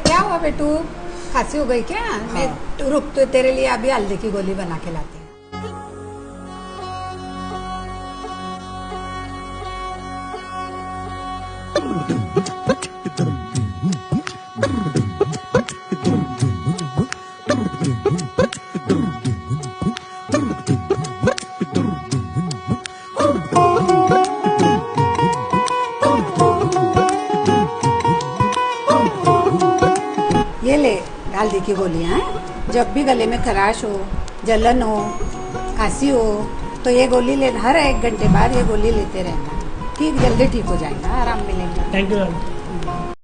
क्या हुआ बेटू, खांसी हो गई क्या? मैं रुक, तो तेरे लिए अभी हल्दी की गोली बना के लाती हूँ। ये ले हल्दी की गोलियां हैं। जब भी गले में खराश हो, जलन हो, खांसी हो, तो ये गोली ले, हर 1 घंटे बाद ये गोली लेते रहना। ठीक, जल्दी ठीक हो जाएगा, आराम मिलेगा। Thank you ma'am.